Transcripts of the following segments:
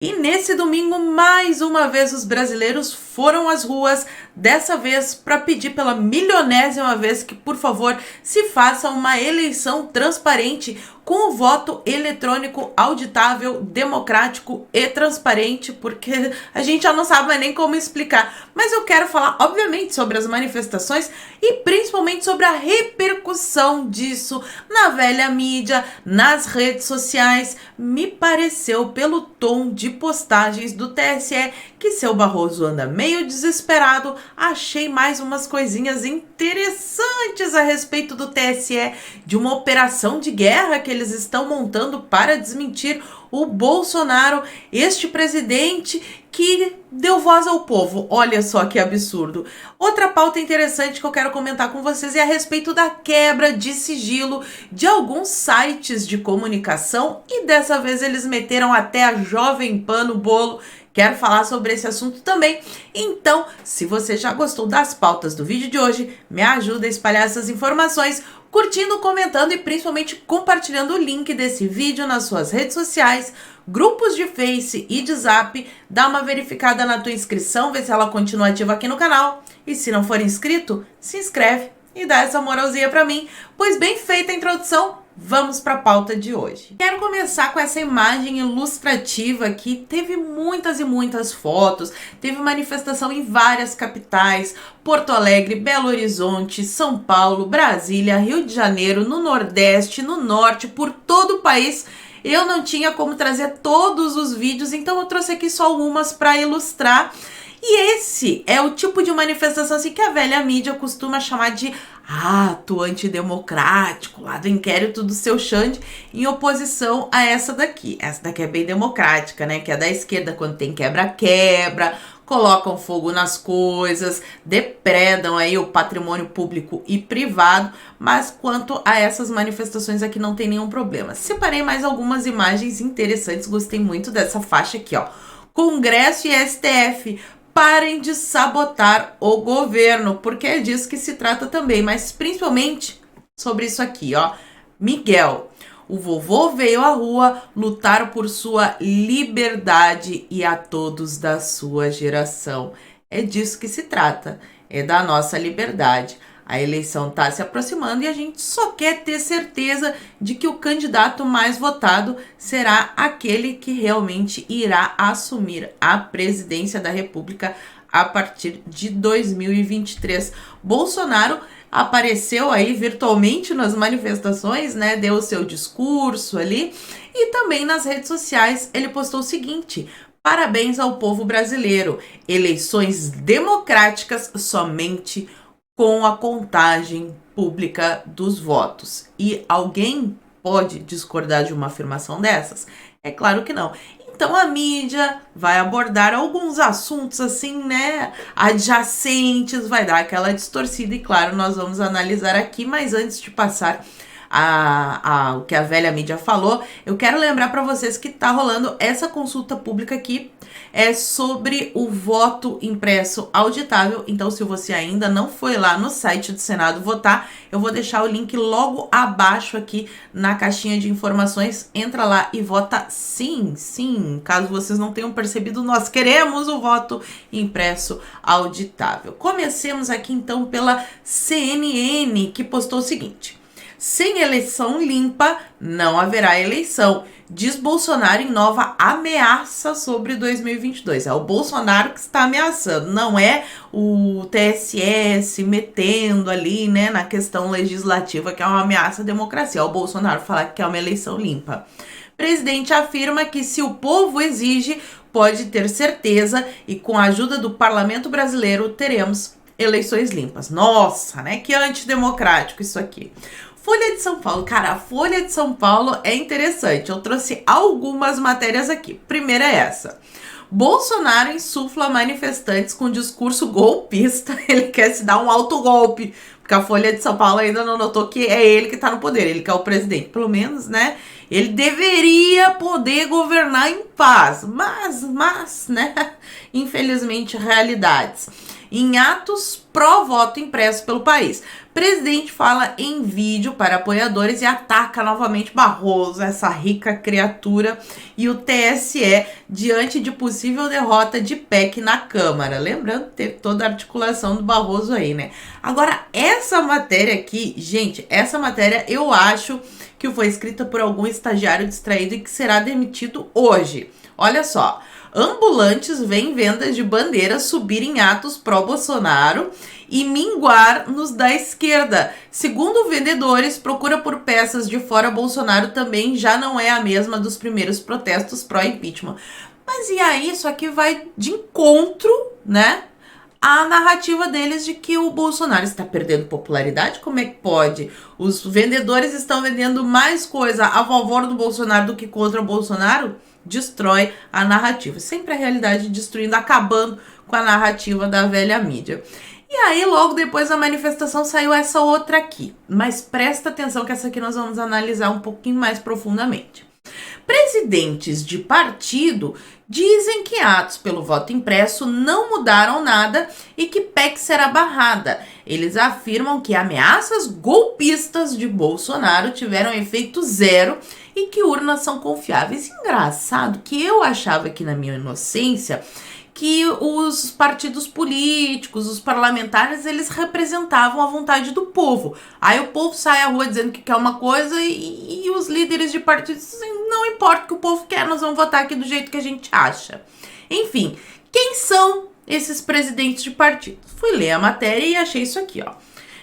E nesse domingo, mais uma vez, os brasileiros foram às ruas, dessa vez para pedir pela milionésima vez que, por favor, se faça uma eleição transparente com o voto eletrônico auditável, democrático e transparente, porque a gente já não sabe mais nem como explicar. Mas eu quero falar, obviamente, sobre as manifestações e principalmente sobre a repercussão disso na velha mídia, nas redes sociais. Me pareceu, pelo tom de postagens do TSE, que seu Barroso anda meio desesperado. Achei mais umas coisinhas interessantes a respeito do TSE, de uma operação de guerra que eles estão montando para desmentir o Bolsonaro, este presidente que deu voz ao povo. Olha só que absurdo. Outra pauta interessante que eu quero comentar com vocês é a respeito da quebra de sigilo de alguns sites de comunicação, e dessa vez eles meteram até a Jovem Pan no bolo. Quero falar sobre esse assunto também. Então, se você já gostou das pautas do vídeo de hoje, me ajuda a espalhar essas informações, curtindo, comentando e principalmente compartilhando o link desse vídeo nas suas redes sociais, grupos de Face e de Zap. Dá uma verificada na tua inscrição, vê se ela continua ativa aqui no canal. E se não for inscrito, se inscreve e dá essa moralzinha pra mim. Pois bem feita a introdução, vamos para a pauta de hoje. Quero começar com essa imagem ilustrativa aqui. Teve muitas e muitas fotos, teve manifestação em várias capitais: Porto Alegre, Belo Horizonte, São Paulo, Brasília, Rio de Janeiro, no Nordeste, no Norte, por todo o país. Eu não tinha como trazer todos os vídeos, então eu trouxe aqui só algumas para ilustrar. E esse é o tipo de manifestação assim que a velha mídia costuma chamar de ato antidemocrático, lá do inquérito do seu Xande, em oposição a essa daqui. Essa daqui é bem democrática, né? Que é da esquerda, quando tem quebra-quebra, colocam fogo nas coisas, depredam aí o patrimônio público e privado. Mas quanto a essas manifestações aqui não tem nenhum problema. Separei mais algumas imagens interessantes, gostei muito dessa faixa aqui, ó. Congresso e STF, parem de sabotar o governo, porque é disso que se trata também, mas principalmente sobre isso aqui, ó. Miguel, o vovô veio à rua lutar por sua liberdade e a todos da sua geração. É disso que se trata, é da nossa liberdade. A eleição está se aproximando e a gente só quer ter certeza de que o candidato mais votado será aquele que realmente irá assumir a presidência da República a partir de 2023. Bolsonaro apareceu aí virtualmente nas manifestações, né? Deu o seu discurso ali, e também nas redes sociais ele postou o seguinte: parabéns ao povo brasileiro, eleições democráticas somente com a contagem pública dos votos. E alguém pode discordar de uma afirmação dessas? É claro que não. Então a mídia vai abordar alguns assuntos assim, né, adjacentes, vai dar aquela distorcida e claro, nós vamos analisar aqui, mas antes de passar o que a velha mídia falou, eu quero lembrar para vocês que tá rolando essa consulta pública aqui, é sobre o voto impresso auditável. Então, se você ainda não foi lá no site do Senado votar, eu vou deixar o link logo abaixo aqui na caixinha de informações. Entra lá e vota sim, sim. Caso vocês não tenham percebido, nós queremos o voto impresso auditável. Comecemos aqui então pela CNN, que postou o seguinte: sem eleição limpa, não haverá eleição, diz Bolsonaro em nova ameaça sobre 2022. É o Bolsonaro que está ameaçando, não é o TSE se metendo ali, né, na questão legislativa, que é uma ameaça à democracia. É o Bolsonaro falar que quer uma eleição limpa. Presidente afirma que se o povo exige, pode ter certeza, e com a ajuda do parlamento brasileiro teremos eleições limpas. Nossa, né, que antidemocrático isso aqui. Folha de São Paulo, cara, a Folha de São Paulo é interessante. Eu trouxe algumas matérias aqui. Primeira é essa: Bolsonaro insufla manifestantes com discurso golpista. Ele quer se dar um autogolpe, porque a Folha de São Paulo ainda não notou que é ele que tá no poder, ele que é o presidente. Pelo menos, né, ele deveria poder governar em paz, mas, né, infelizmente, realidades. em atos pró-voto impresso pelo país. Presidente fala em vídeo para apoiadores e ataca novamente Barroso, essa rica criatura, e o TSE diante de possível derrota de PEC na Câmara. Lembrando que teve toda a articulação do Barroso aí, né? Agora, essa matéria aqui, gente, essa matéria eu acho que foi escrita por algum estagiário distraído e que será demitido hoje. Olha só, ambulantes veem vendas de bandeiras subir em atos pró-Bolsonaro e minguar nos da esquerda. Segundo vendedores, procura por peças de fora Bolsonaro também já não é a mesma dos primeiros protestos pró-impeachment. Mas e aí, isso aqui vai de encontro, né? A narrativa deles de que o Bolsonaro está perdendo popularidade. Como é que pode? Os vendedores estão vendendo mais coisa a favor do Bolsonaro do que contra o Bolsonaro? Destrói a narrativa. Sempre a realidade destruindo, acabando com a narrativa da velha mídia. E aí, logo depois da manifestação, saiu essa outra aqui. Mas presta atenção que essa aqui nós vamos analisar um pouquinho mais profundamente. Presidentes de partido dizem que atos pelo voto impresso não mudaram nada e que PEC será barrada. Eles afirmam que ameaças golpistas de Bolsonaro tiveram efeito zero e que urnas são confiáveis. Engraçado que eu achava aqui na minha inocência que os partidos políticos, os parlamentares, eles representavam a vontade do povo. Aí o povo sai à rua dizendo que quer uma coisa e os líderes de partidos dizem, não importa o que o povo quer, nós vamos votar aqui do jeito que a gente acha. Enfim, quem são esses presidentes de partidos? Fui ler a matéria e achei isso aqui, ó.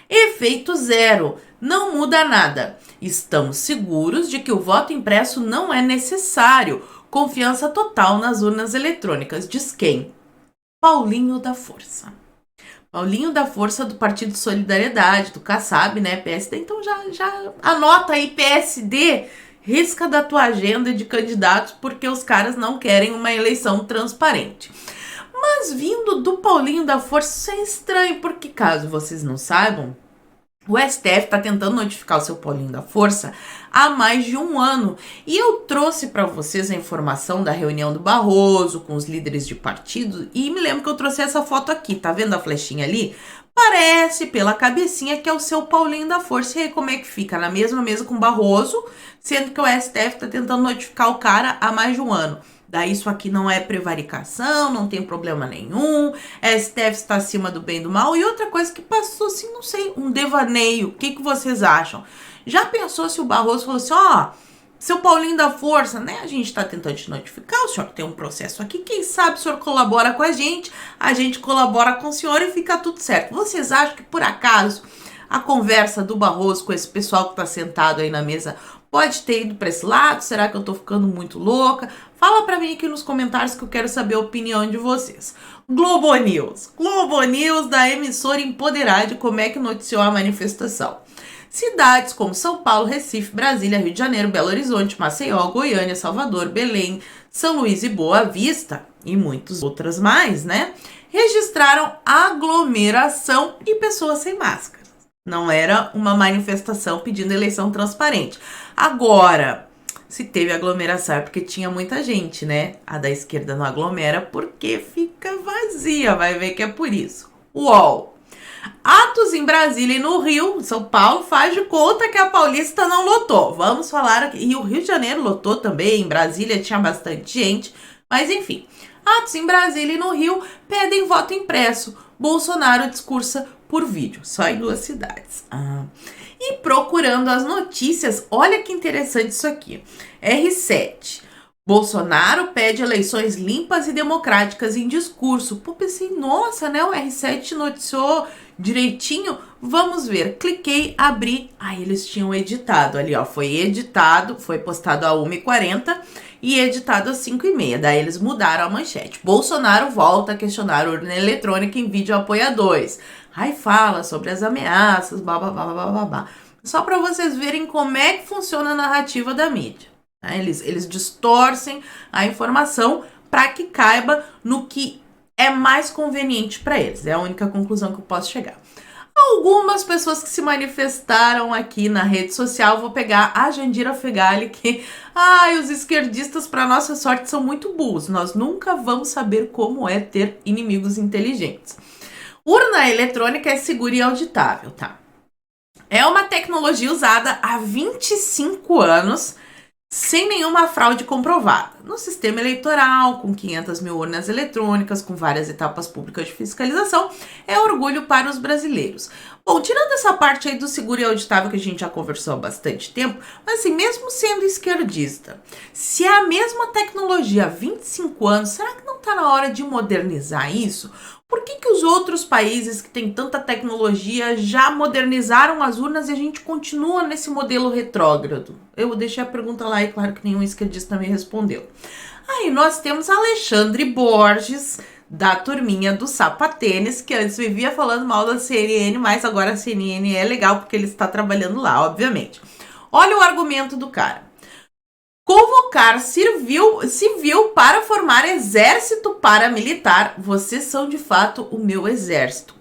Efeito zero, não muda nada. Estamos seguros de que o voto impresso não é necessário. Confiança total nas urnas eletrônicas. Diz quem? Paulinho da Força. Paulinho da Força do Partido Solidariedade, do Kassab, né? PSD. Então já anota aí, PSD, risca da tua agenda de candidatos, porque os caras não querem uma eleição transparente. Mas vindo do Paulinho da Força, isso é estranho, porque caso vocês não saibam, o STF está tentando notificar o seu Paulinho da Força há mais de um ano. E eu trouxe para vocês a informação da reunião do Barroso com os líderes de partido. E me lembro que eu trouxe essa foto aqui. Tá vendo a flechinha ali? Parece pela cabecinha que é o seu Paulinho da Força. E aí como é que fica? Na mesma mesa com o Barroso, sendo que o STF está tentando notificar o cara há mais de um ano. Daí isso aqui não é prevaricação, não tem problema nenhum, STF está acima do bem e do mal. E outra coisa que passou assim, não sei, um devaneio. O que vocês acham? Já pensou se o Barroso falou assim, ó, seu Paulinho da Força, né? A gente está tentando te notificar, o senhor tem um processo aqui, quem sabe o senhor colabora com a gente colabora com o senhor e fica tudo certo. Vocês acham que por acaso a conversa do Barroso com esse pessoal que está sentado aí na mesa pode ter ido para esse lado? Será que eu tô ficando muito louca? Fala para mim aqui nos comentários que eu quero saber a opinião de vocês. Globo News da emissora Empoderade, como é que noticiou a manifestação. Cidades como São Paulo, Recife, Brasília, Rio de Janeiro, Belo Horizonte, Maceió, Goiânia, Salvador, Belém, São Luís e Boa Vista, e muitas outras mais, né? Registraram aglomeração e pessoas sem máscara. Não era uma manifestação pedindo eleição transparente. Agora, se teve aglomeração é porque tinha muita gente, né? A da esquerda não aglomera porque fica vazia, vai ver que é por isso. UOL. Atos em Brasília e no Rio, São Paulo, faz de conta que a Paulista não lotou. Vamos falar aqui. E o Rio de Janeiro lotou também, em Brasília tinha bastante gente. Mas enfim, atos em Brasília e no Rio pedem voto impresso. Bolsonaro discursa por vídeo, só em 2 cidades. E procurando as notícias, olha que interessante isso aqui. R7. Bolsonaro pede eleições limpas e democráticas em discurso. Pô, pensei, nossa, né? O R7 noticiou direitinho. Vamos ver. Cliquei, abri. Aí eles tinham editado ali, ó. Foi editado, foi postado a 1h40 e editado às 5h30. Daí eles mudaram a manchete. Bolsonaro volta a questionar a urna eletrônica em vídeo apoia 2. Aí fala sobre as ameaças, babá. Só para vocês verem como é que funciona a narrativa da mídia. Eles distorcem a informação para que caiba no que é mais conveniente para eles. É a única conclusão que eu posso chegar. Algumas pessoas que se manifestaram aqui na rede social, vou pegar a Jandira Fegali, que os esquerdistas, para nossa sorte, são muito burros. Nós nunca vamos saber como é ter inimigos inteligentes. Urna eletrônica é segura e auditável, tá? É uma tecnologia usada há 25 anos sem nenhuma fraude comprovada. No sistema eleitoral, com 500 mil urnas eletrônicas, com várias etapas públicas de fiscalização, é orgulho para os brasileiros. Bom, tirando essa parte aí do seguro e auditável que a gente já conversou há bastante tempo, mas assim, mesmo sendo esquerdista, se é a mesma tecnologia há 25 anos, será que não está na hora de modernizar isso? Por que os outros países que têm tanta tecnologia já modernizaram as urnas e a gente continua nesse modelo retrógrado? Eu deixei a pergunta lá e claro que nenhum esquerdista me respondeu. Aí nós temos Alexandre Borges, da turminha do Sapatênis, que antes vivia falando mal da CNN, mas agora a CNN é legal porque ele está trabalhando lá, obviamente. Olha o argumento do cara. Convocar civil para formar exército paramilitar. Vocês são de fato o meu exército.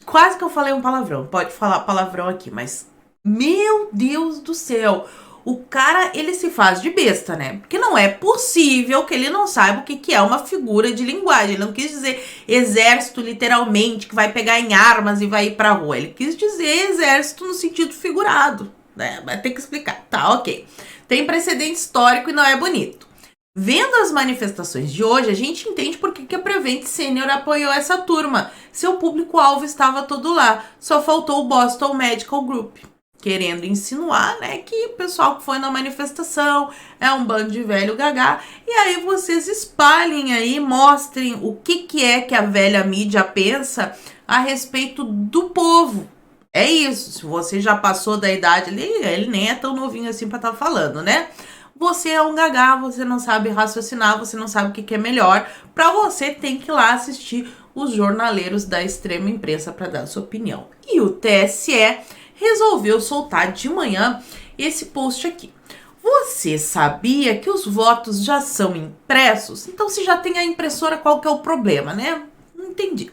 Quase que eu falei um palavrão. Pode falar palavrão aqui, mas meu Deus do céu. O cara, ele se faz de besta, né? Porque não é possível que ele não saiba o que é uma figura de linguagem. Ele não quis dizer exército literalmente, que vai pegar em armas e vai ir pra rua. Ele quis dizer exército no sentido figurado, né? Vai ter que explicar. Tá, ok. Tem precedente histórico e não é bonito. Vendo as manifestações de hoje, a gente entende por que a Prevent Senior apoiou essa turma. Seu público-alvo estava todo lá. Só faltou o Boston Medical Group, querendo insinuar, né, que o pessoal que foi na manifestação é um bando de velho gagá. E aí vocês espalhem aí, mostrem o que é que a velha mídia pensa a respeito do povo. É isso, se você já passou da idade ali, ele nem é tão novinho assim pra estar falando, né? Você é um gagá, você não sabe raciocinar, você não sabe o que é melhor. Pra você tem que ir lá assistir os jornaleiros da extrema imprensa para dar sua opinião. E o TSE resolveu soltar de manhã esse post aqui. Você sabia que os votos já são impressos? Então se já tem a impressora, qual que é o problema, né? Não entendi.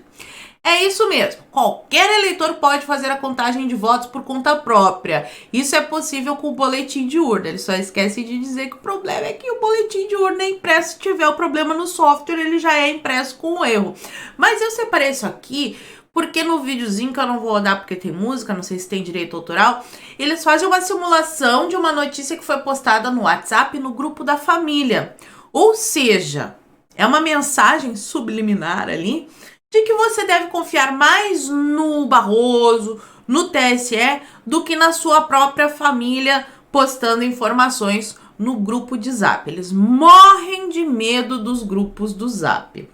É isso mesmo, qualquer eleitor pode fazer a contagem de votos por conta própria. Isso é possível com o boletim de urna. Ele só esquece de dizer que o problema é que o boletim de urna é impresso. Se tiver o problema no software, ele já é impresso com um erro. Mas eu separei isso aqui porque no videozinho, que eu não vou rodar porque tem música, não sei se tem direito autoral, eles fazem uma simulação de uma notícia que foi postada no WhatsApp no grupo da família. Ou seja, é uma mensagem subliminar ali de que você deve confiar mais no Barroso, no TSE, do que na sua própria família postando informações no grupo de Zap. Eles morrem de medo dos grupos do Zap.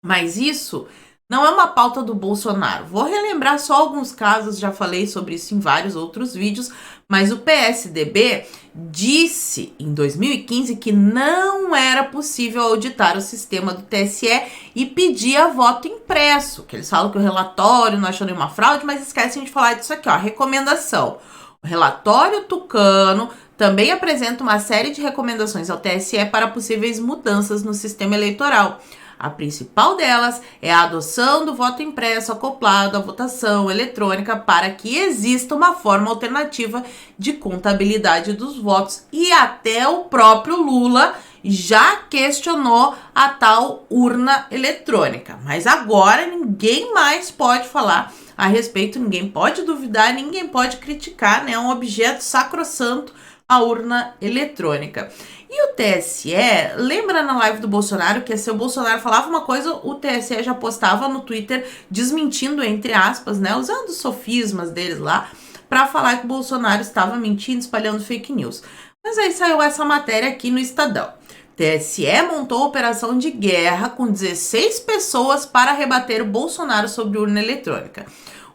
Mas isso não é uma pauta do Bolsonaro. Vou relembrar só alguns casos, já falei sobre isso em vários outros vídeos, mas o PSDB disse em 2015 que não era possível auditar o sistema do TSE e pedia voto impresso, que eles falam que o relatório não achou nenhuma fraude, mas esquecem de falar disso aqui, ó, recomendação. O relatório Tucano também apresenta uma série de recomendações ao TSE para possíveis mudanças no sistema eleitoral. A principal delas é a adoção do voto impresso acoplado à votação eletrônica para que exista uma forma alternativa de contabilidade dos votos. E até o próprio Lula já questionou a tal urna eletrônica. Mas agora ninguém mais pode falar a respeito, ninguém pode duvidar, ninguém pode criticar, né? É um objeto sacrossanto a urna eletrônica. E o TSE, lembra na live do Bolsonaro que se o Bolsonaro falava uma coisa, o TSE já postava no Twitter desmentindo, entre aspas, né, usando os sofismas deles lá, para falar que o Bolsonaro estava mentindo, espalhando fake news. Mas aí saiu essa matéria aqui no Estadão. TSE montou operação de guerra com 16 pessoas para rebater o Bolsonaro sobre urna eletrônica.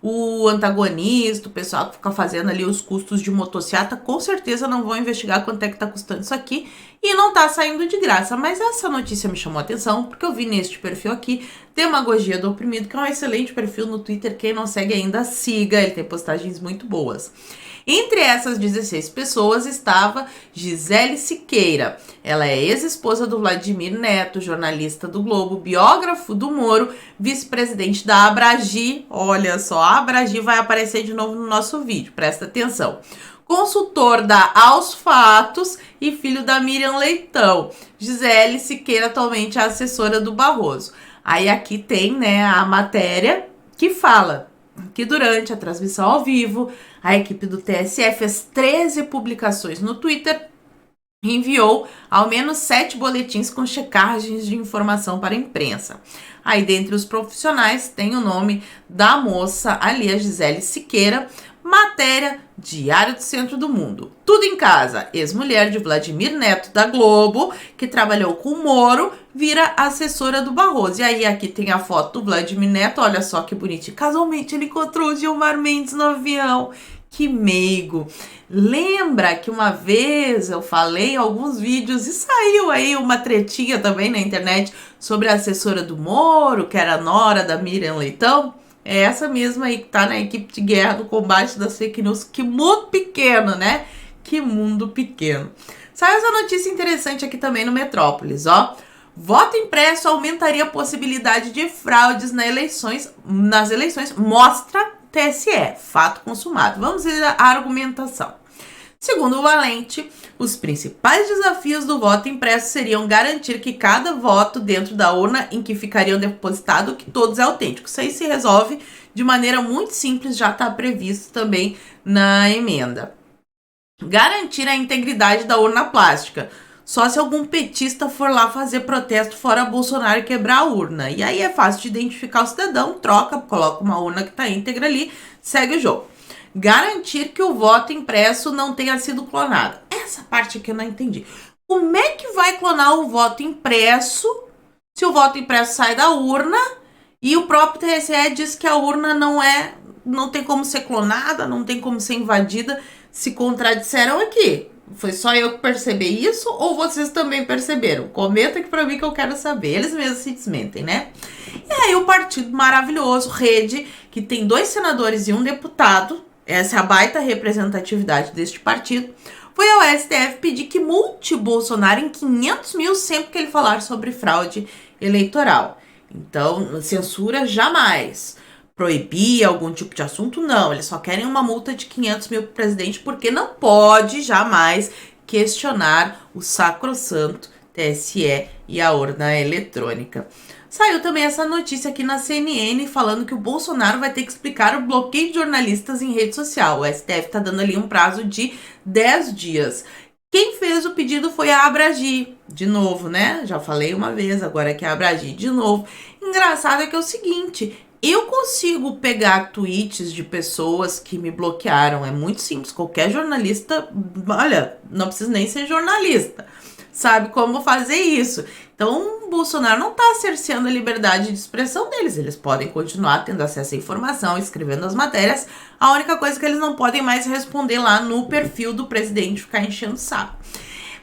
O antagonista, o pessoal que fica fazendo ali os custos de motociata, com certeza não vão investigar quanto é que tá custando isso aqui e não tá saindo de graça. Mas essa notícia me chamou a atenção porque eu vi neste perfil aqui, Demagogia do Oprimido, que é um excelente perfil no Twitter. Quem não segue ainda, siga, ele tem postagens muito boas. Entre essas 16 pessoas estava Gisele Siqueira. Ela é ex-esposa do Vladimir Neto, jornalista do Globo, biógrafo do Moro, vice-presidente da Abragi. Olha só, a Abragi vai aparecer de novo no nosso vídeo, presta atenção. Consultor da Aos Fatos e filho da Miriam Leitão. Gisele Siqueira atualmente é assessora do Barroso. Aí aqui tem, né, a matéria que fala que durante a transmissão ao vivo, a equipe do TSE fez 13 publicações no Twitter e enviou ao menos 7 boletins com checagens de informação para a imprensa. Aí, dentre os profissionais, tem o nome da moça ali, a Gisele Siqueira, matéria Diário do Centro do Mundo. Tudo em casa. Ex-mulher de Vladimir Neto da Globo, que trabalhou com o Moro, vira assessora do Barroso. E aí aqui tem a foto do Vladimir Neto, olha só que bonitinho. Casualmente ele encontrou o Gilmar Mendes no avião. Que meigo. Lembra que uma vez eu falei em alguns vídeos e saiu aí uma tretinha também na internet sobre a assessora do Moro, que era a nora da Miriam Leitão? É essa mesma aí que tá na equipe de guerra do combate das fake news. Que mundo pequeno, né? Que mundo pequeno. Saiu essa notícia interessante aqui também no Metrópolis, ó. Voto impresso aumentaria a possibilidade de fraudes nas eleições, mostra TSE, fato consumado. Vamos ver a argumentação. Segundo o Valente, os principais desafios do voto impresso seriam garantir que cada voto dentro da urna em que ficariam depositado, que todos é autêntico. Isso aí se resolve de maneira muito simples, já está previsto também na emenda. Garantir a integridade da urna plástica. Só se algum petista for lá fazer protesto fora Bolsonaro e quebrar a urna. E aí é fácil de identificar o cidadão, troca, coloca uma urna que está íntegra ali, segue o jogo. Garantir que o voto impresso não tenha sido clonado. Essa parte aqui eu não entendi. Como é que vai clonar o voto impresso se o voto impresso sai da urna e o próprio TSE diz que a urna não tem como ser clonada, não tem como ser invadida? Se contradisseram aqui. Foi só eu que percebi isso ou vocês também perceberam? Comenta aqui pra mim que eu quero saber. Eles mesmos se desmentem, né? E aí o partido maravilhoso, Rede, que tem 2 senadores e 1 deputado, essa é a baita representatividade deste partido, foi ao STF pedir que multe Bolsonaro em 500 mil sempre que ele falar sobre fraude eleitoral. Então, censura jamais. Proibir algum tipo de assunto, não. Eles só querem uma multa de 500 mil pro presidente, porque não pode jamais questionar o sacrossanto TSE e a urna eletrônica. Saiu também essa notícia aqui na CNN falando que o Bolsonaro vai ter que explicar o bloqueio de jornalistas em rede social. O STF tá dando ali um prazo de 10 dias. Quem fez o pedido foi a Abragi, de novo, né? Já falei uma vez, agora é que é a Abragi de novo. Engraçado é que é o seguinte, eu consigo pegar tweets de pessoas que me bloquearam, é muito simples, qualquer jornalista, olha, não precisa nem ser jornalista, sabe como fazer isso. Então, o Bolsonaro não está cerceando a liberdade de expressão deles, eles podem continuar tendo acesso à informação, escrevendo as matérias, a única coisa é que eles não podem mais responder lá no perfil do presidente, ficar enchendo o saco.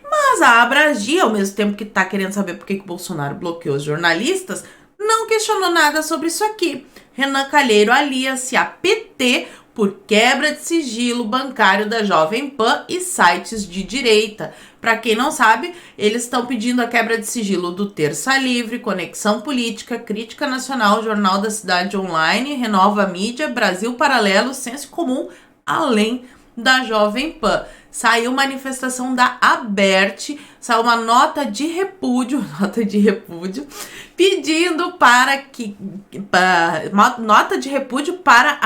Mas a Abragi, ao mesmo tempo que está querendo saber por que o Bolsonaro bloqueou os jornalistas, não questionou nada sobre isso aqui. Renan Calheiro alia-se a PT por quebra de sigilo bancário da Jovem Pan e sites de direita. Para quem não sabe, eles estão pedindo a quebra de sigilo do Terça Livre, Conexão Política, Crítica Nacional, Jornal da Cidade Online, Renova Mídia, Brasil Paralelo, Senso Comum, além da Jovem Pan. Saiu manifestação da Aberte, saiu uma nota de repúdio, pedindo nota de repúdio para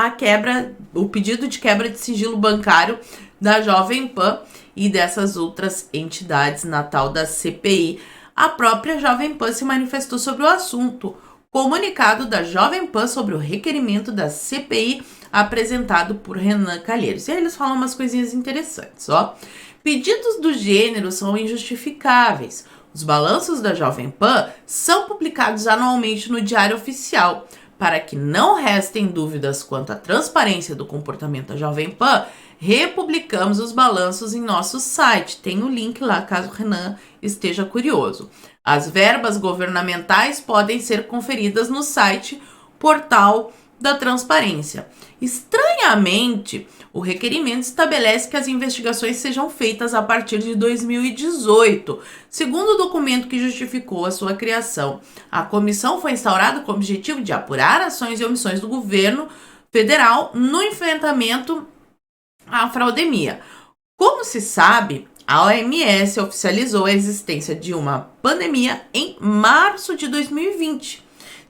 o pedido de quebra de sigilo bancário da Jovem Pan e dessas outras entidades na tal da CPI. A própria Jovem Pan se manifestou sobre o assunto. Comunicado da Jovem Pan sobre o requerimento da CPI apresentado por Renan Calheiros. E aí eles falam umas coisinhas interessantes, ó. Pedidos do gênero são injustificáveis. Os balanços da Jovem Pan são publicados anualmente no Diário Oficial. Para que não restem dúvidas quanto à transparência do comportamento da Jovem Pan, republicamos os balanços em nosso site. Tem o link lá, caso o Renan esteja curioso. As verbas governamentais podem ser conferidas no site Portal da Transparência. Estranhamente, o requerimento estabelece que as investigações sejam feitas a partir de 2018. Segundo o documento que justificou a sua criação, a comissão foi instaurada com o objetivo de apurar ações e omissões do governo federal no enfrentamento à fraudemia. Como se sabe, a OMS oficializou a existência de uma pandemia em março de 2020.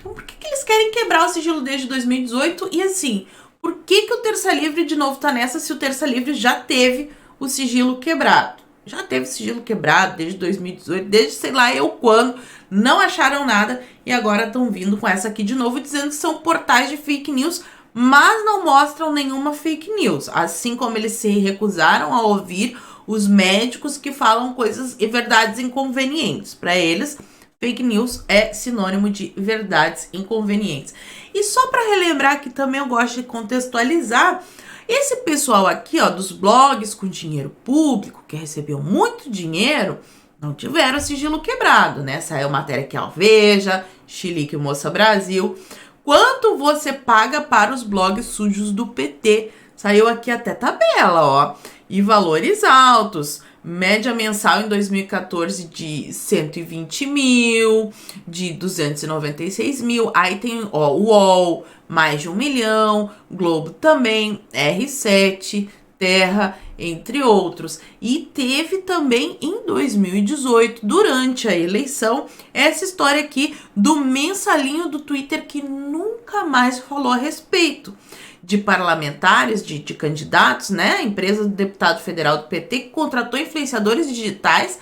Então, por que eles querem quebrar o sigilo desde 2018? E assim, por que o Terça Livre de novo tá nessa se o Terça Livre já teve o sigilo quebrado? Já teve sigilo quebrado desde 2018, desde sei lá eu quando, não acharam nada e agora estão vindo com essa aqui de novo dizendo que são portais de fake news, mas não mostram nenhuma fake news, assim como eles se recusaram a ouvir os médicos que falam coisas e verdades inconvenientes. Para eles, fake news é sinônimo de verdades inconvenientes. E só para relembrar que também eu gosto de contextualizar, esse pessoal aqui, ó, dos blogs com dinheiro público, que recebeu muito dinheiro, não tiveram sigilo quebrado, né? Saiu matéria aqui, ó, Veja, Chilique Moça Brasil. Quanto você paga para os blogs sujos do PT? Saiu aqui até tabela, ó. E valores altos. Média mensal em 2014 de 120 mil, de 296 mil. Aí tem, ó, o UOL, mais de 1 milhão, Globo também, R7, Terra, entre outros. E teve também em 2018, durante a eleição, essa história aqui do mensalinho do Twitter que nunca mais falou a respeito. De parlamentares, de candidatos, né? A empresa do deputado federal do PT que contratou influenciadores digitais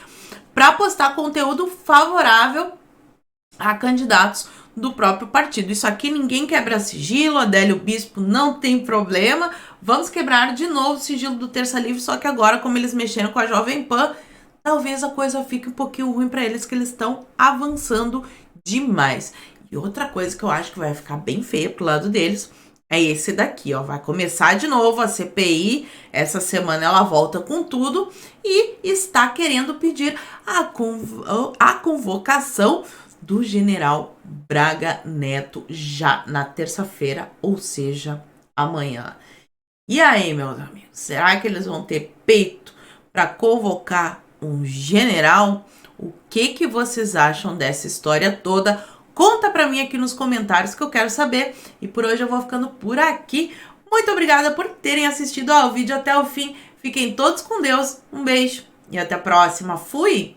para postar conteúdo favorável a candidatos do próprio partido. Isso aqui ninguém quebra sigilo, Adélio Bispo não tem problema. Vamos quebrar de novo o sigilo do Terça Livre, só que agora, como eles mexeram com a Jovem Pan, talvez a coisa fique um pouquinho ruim para eles, que eles estão avançando demais. E outra coisa que eu acho que vai ficar bem feia pro lado deles é esse daqui, ó. Vai começar de novo a CPI. Essa semana ela volta com tudo e está querendo pedir a convocação do general Braga Neto já na terça-feira, ou seja, amanhã. E aí, meus amigos, será que eles vão ter peito para convocar um general? O que vocês acham dessa história toda? Conta pra mim aqui nos comentários que eu quero saber. E por hoje eu vou ficando por aqui. Muito obrigada por terem assistido ao vídeo até o fim. Fiquem todos com Deus. Um beijo e até a próxima. Fui!